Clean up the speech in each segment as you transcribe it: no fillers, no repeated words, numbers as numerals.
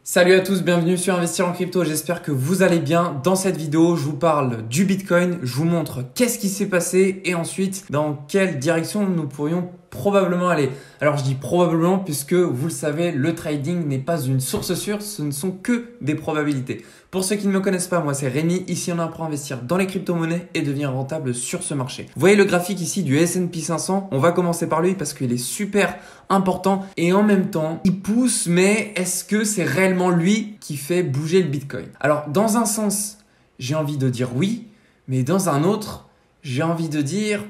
Salut à tous, bienvenue sur Investir en crypto, j'espère que vous allez bien. Dans cette vidéo, je vous parle du Bitcoin, je vous montre qu'est-ce qui s'est passé et ensuite dans quelle direction nous pourrions probablement aller. Alors je dis probablement puisque vous le savez, le trading n'est pas une source sûre, ce ne sont que des probabilités. Pour ceux qui ne me connaissent pas, moi c'est Rémi, ici on apprend à investir dans les crypto-monnaies et devenir rentable sur ce marché. Vous voyez le graphique ici du S&P 500, on va commencer par lui parce qu'il est super important et en même temps il pousse, mais est-ce que c'est réellement lui qui fait bouger le Bitcoin? Alors dans un sens, j'ai envie de dire oui, mais dans un autre, j'ai envie de dire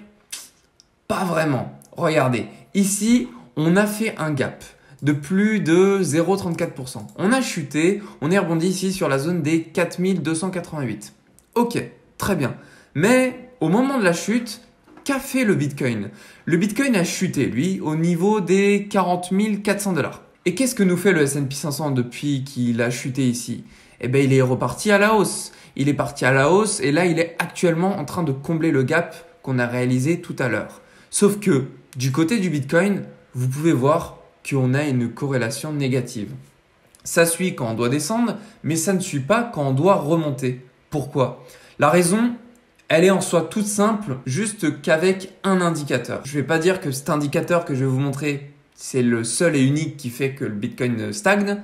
pas vraiment. Regardez, ici on a fait un gap de plus de 0,34%. On a chuté, on est rebondi ici sur la zone des 4288. Ok, très bien. Mais au moment de la chute, qu'a fait le Bitcoin? Le Bitcoin a chuté, lui, au niveau des 40 400 $. Et qu'est-ce que nous fait le S&P 500 depuis qu'il a chuté ici? Eh bien, il est reparti à la hausse. Il est parti à la hausse et là, il est actuellement en train de combler le gap qu'on a réalisé tout à l'heure. Sauf que du côté du Bitcoin, vous pouvez voir qu'on a une corrélation négative. Ça suit quand on doit descendre, mais ça ne suit pas quand on doit remonter. Pourquoi? La raison, elle est en soi toute simple, juste qu'avec un indicateur. Je ne vais pas dire que cet indicateur que je vais vous montrer, c'est le seul et unique qui fait que le Bitcoin stagne,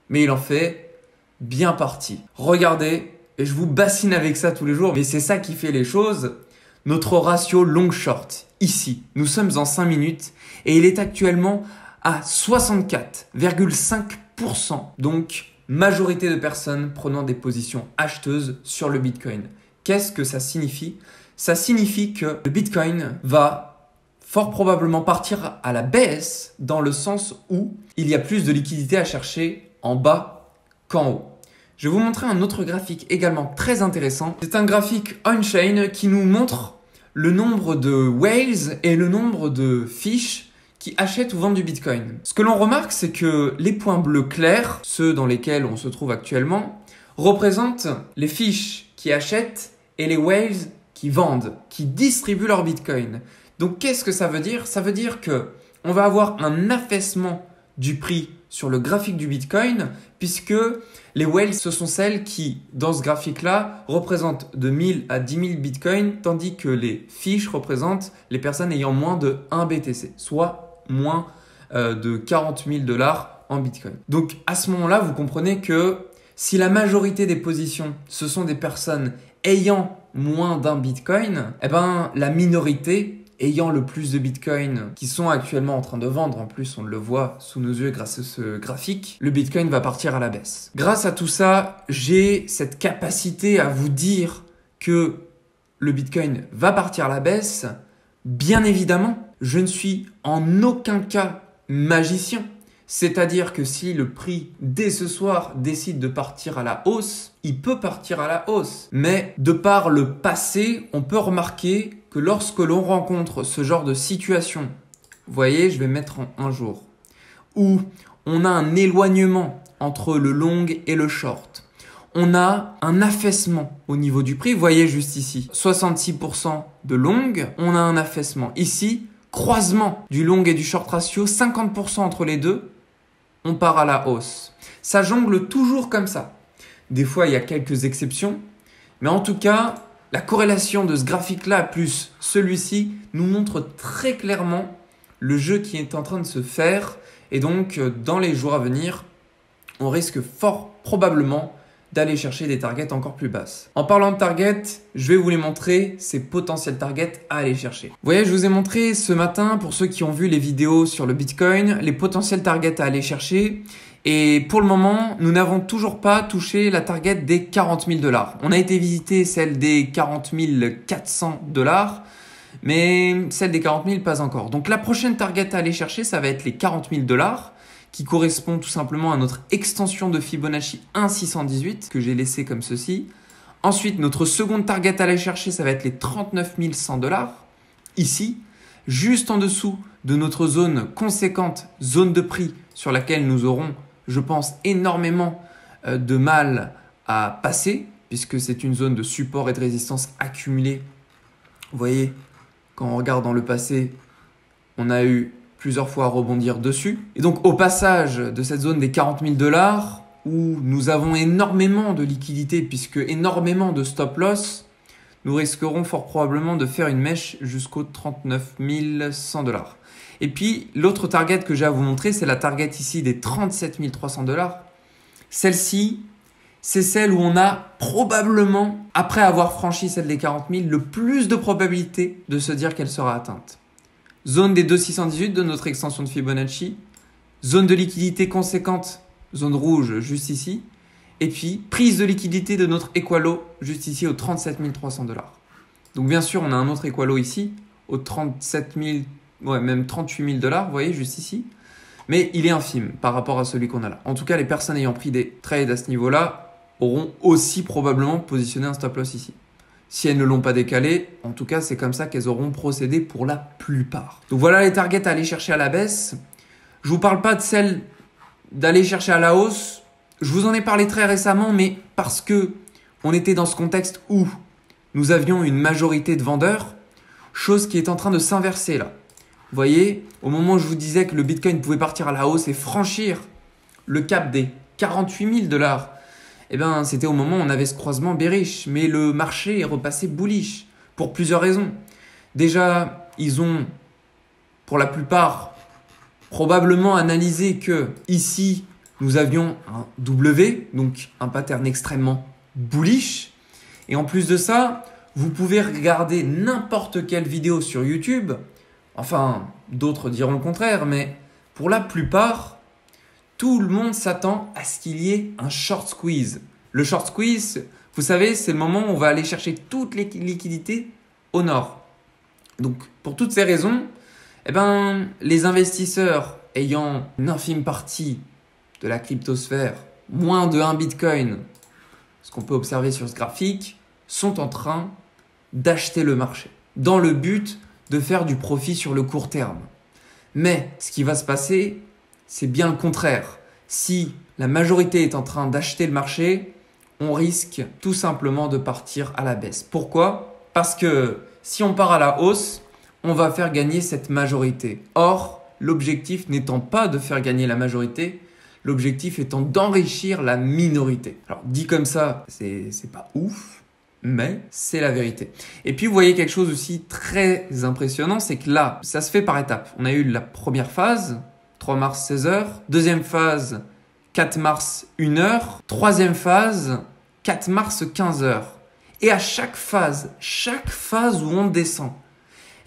mais il en fait bien partie. Regardez, et je vous bassine avec ça tous les jours, mais c'est ça qui fait les choses. Notre ratio long-short, ici, nous sommes en 5 minutes et il est actuellement à 64,5%. Donc, majorité de personnes prenant des positions acheteuses sur le Bitcoin. Qu'est-ce que ça signifie? Ça signifie que le Bitcoin va fort probablement partir à la baisse dans le sens où il y a plus de liquidité à chercher en bas qu'en haut. Je vais vous montrer un autre graphique également très intéressant. C'est un graphique on-chain qui nous montre le nombre de whales et le nombre de fiches qui achètent ou vendent du Bitcoin. Ce que l'on remarque, c'est que les points bleus clairs, ceux dans lesquels on se trouve actuellement, représentent les fiches qui achètent et les whales qui vendent, qui distribuent leur Bitcoin. Donc qu'est-ce que ça veut dire? Ça veut dire que on va avoir un affaissement du prix sur le graphique du Bitcoin, puisque les whales, ce sont celles qui, dans ce graphique-là, représentent de 1000 à 10 000 Bitcoin, tandis que les fiches représentent les personnes ayant moins de 1 BTC, soit moins de 40 000 $ en Bitcoin. Donc à ce moment-là, vous comprenez que si la majorité des positions, ce sont des personnes ayant moins d'un Bitcoin, eh ben, la minorité ayant le plus de Bitcoin qui sont actuellement en train de vendre, en plus on le voit sous nos yeux grâce à ce graphique, le Bitcoin va partir à la baisse. Grâce à tout ça, j'ai cette capacité à vous dire que le Bitcoin va partir à la baisse. Bien évidemment, je ne suis en aucun cas magicien. C'est-à-dire que si le prix, dès ce soir, décide de partir à la hausse, il peut partir à la hausse. Mais de par le passé, on peut remarquer que lorsque l'on rencontre ce genre de situation, vous voyez, je vais mettre en un jour, où on a un éloignement entre le long et le short, on a un affaissement au niveau du prix, vous voyez juste ici, 66% de long, on a un affaissement. Ici, croisement du long et du short ratio, 50% entre les deux, on part à la hausse. Ça jongle toujours comme ça. Des fois, il y a quelques exceptions, mais en tout cas, la corrélation de ce graphique-là plus celui-ci nous montre très clairement le jeu qui est en train de se faire. Et donc, dans les jours à venir, on risque fort probablement d'aller chercher des targets encore plus basses. En parlant de targets, je vais vous les montrer, ces potentiels targets à aller chercher. Vous voyez, je vous ai montré ce matin, pour ceux qui ont vu les vidéos sur le Bitcoin, les potentiels targets à aller chercher. Et pour le moment, nous n'avons toujours pas touché la target des 40 000 $. On a été visiter celle des 40 400 $, mais celle des 40 000 pas encore. Donc la prochaine target à aller chercher, ça va être les 40 000 $, qui correspond tout simplement à notre extension de Fibonacci 1,618 que j'ai laissé comme ceci. Ensuite, notre seconde target à aller chercher, ça va être les 39 100 $, ici, juste en dessous de notre zone conséquente, zone de prix sur laquelle nous aurons, je pense, énormément de mal à passer, puisque c'est une zone de support et de résistance accumulée. Vous voyez, quand on regarde dans le passé, on a eu plusieurs fois à rebondir dessus. Et donc, au passage de cette zone des 40 000 $, où nous avons énormément de liquidités, puisque énormément de stop loss, nous risquerons fort probablement de faire une mèche jusqu'aux 39 100 $. Et puis, l'autre target que j'ai à vous montrer, c'est la target ici des 37 300 $. Celle-ci, c'est celle où on a probablement, après avoir franchi celle des 40 000, le plus de probabilité de se dire qu'elle sera atteinte. Zone des 2,618 de notre extension de Fibonacci, zone de liquidité conséquente, zone rouge juste ici, et puis prise de liquidité de notre Equalo juste ici aux 37 300 $. Donc bien sûr, on a un autre Equalo ici aux 37 000, ouais, même 38 000 $, vous voyez juste ici. Mais il est infime par rapport à celui qu'on a là. En tout cas, les personnes ayant pris des trades à ce niveau-là auront aussi probablement positionné un stop loss ici. Si elles ne l'ont pas décalé, en tout cas, c'est comme ça qu'elles auront procédé pour la plupart. Donc voilà les targets à aller chercher à la baisse. Je ne vous parle pas de celle d'aller chercher à la hausse. Je vous en ai parlé très récemment, mais parce que on était dans ce contexte où nous avions une majorité de vendeurs, chose qui est en train de s'inverser là. Vous voyez, au moment où je vous disais que le Bitcoin pouvait partir à la hausse et franchir le cap des 48 000 $, eh ben, c'était au moment où on avait ce croisement bearish. Mais le marché est repassé bullish pour plusieurs raisons. Déjà, ils ont, pour la plupart, probablement analysé que ici, nous avions un W, donc un pattern extrêmement bullish. Et en plus de ça, vous pouvez regarder n'importe quelle vidéo sur YouTube. Enfin, d'autres diront le contraire, mais pour la plupart, tout le monde s'attend à ce qu'il y ait un short squeeze. Le short squeeze, vous savez, c'est le moment où on va aller chercher toutes les liquidités au nord. Donc, pour toutes ces raisons, eh ben, les investisseurs ayant une infime partie de la cryptosphère, moins de 1 Bitcoin, ce qu'on peut observer sur ce graphique, sont en train d'acheter le marché dans le but de faire du profit sur le court terme. Mais ce qui va se passer, c'est bien le contraire. Si la majorité est en train d'acheter le marché, on risque tout simplement de partir à la baisse. Pourquoi ? Parce que si on part à la hausse, on va faire gagner cette majorité. Or, l'objectif n'étant pas de faire gagner la majorité, l'objectif étant d'enrichir la minorité. Alors, dit comme ça, c'est pas ouf, mais c'est la vérité. Et puis, vous voyez quelque chose aussi très impressionnant, c'est que là, ça se fait par étapes. On a eu la première phase, 3 mars, 16 h. Deuxième phase, 4 mars, 1 h. Troisième phase, 4 mars, 15 h. Et à chaque phase où on descend,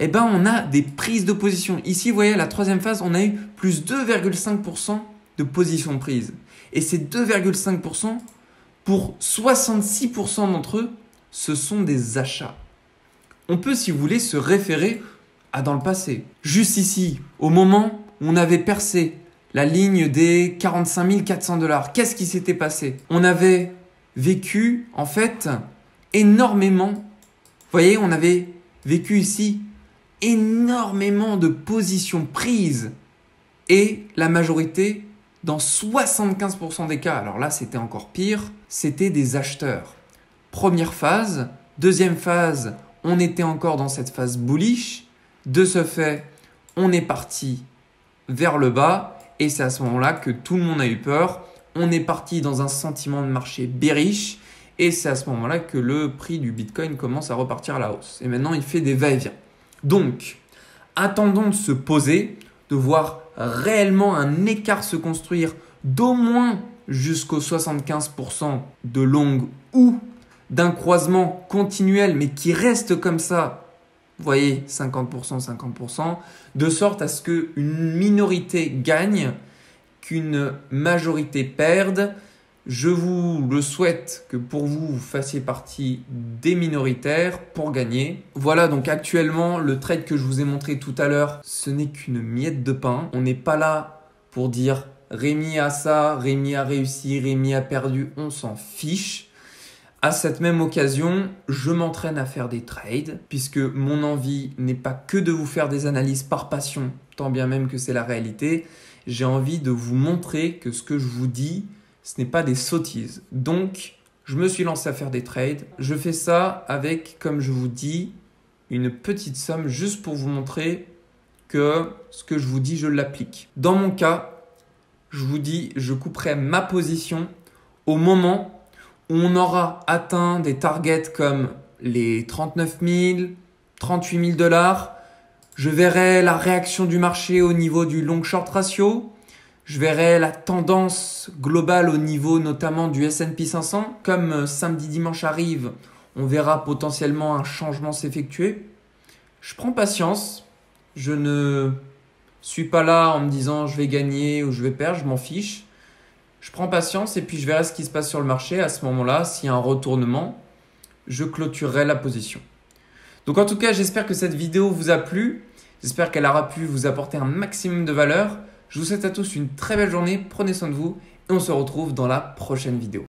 eh ben, on a des prises de position. Ici, vous voyez, la troisième phase, on a eu plus 2,5% de position prise. Et ces 2,5%, pour 66% d'entre eux, ce sont des achats. On peut, si vous voulez, se référer à dans le passé. Juste ici, au moment où on avait percé la ligne des 45 400 $, qu'est-ce qui s'était passé ? On avait vécu, en fait, énormément. Vous voyez, on avait vécu ici énormément de positions prises et la majorité, dans 75% des cas, alors là c'était encore pire, c'était des acheteurs. Première phase, deuxième phase, on était encore dans cette phase bullish. De ce fait, on est parti vers le bas et c'est à ce moment-là que tout le monde a eu peur. On est parti dans un sentiment de marché bearish et c'est à ce moment-là que le prix du Bitcoin commence à repartir à la hausse. Et maintenant, il fait des va-et-vient. Donc, attendons de se poser, de voir réellement un écart se construire d'au moins jusqu'aux 75% de long ou d'un croisement continuel mais qui reste comme ça, vous voyez, 50%, 50%, de sorte à ce qu'une minorité gagne, qu'une majorité perde. Je vous le souhaite que pour vous, vous fassiez partie des minoritaires pour gagner. Voilà, donc actuellement, le trade que je vous ai montré tout à l'heure, ce n'est qu'une miette de pain. On n'est pas là pour dire Rémi a ça, Rémi a réussi, Rémi a perdu, on s'en fiche. À cette même occasion, je m'entraîne à faire des trades puisque mon envie n'est pas que de vous faire des analyses par passion, tant bien même que c'est la réalité. J'ai envie de vous montrer que ce que je vous dis, ce n'est pas des sottises. Donc, je me suis lancé à faire des trades. Je fais ça avec, comme je vous dis, une petite somme juste pour vous montrer que ce que je vous dis, je l'applique. Dans mon cas, je vous dis, je couperai ma position au moment où on aura atteint des targets comme les 39 000, 38 000 $, je verrai la réaction du marché au niveau du long short ratio. Je verrai la tendance globale au niveau notamment du S&P 500. Comme samedi, dimanche arrive, on verra potentiellement un changement s'effectuer. Je prends patience. Je ne suis pas là en me disant je vais gagner ou je vais perdre. Je m'en fiche. Je prends patience et puis je verrai ce qui se passe sur le marché. À ce moment-là, s'il y a un retournement, je clôturerai la position. Donc en tout cas, j'espère que cette vidéo vous a plu. J'espère qu'elle aura pu vous apporter un maximum de valeur. Je vous souhaite à tous une très belle journée. Prenez soin de vous et on se retrouve dans la prochaine vidéo.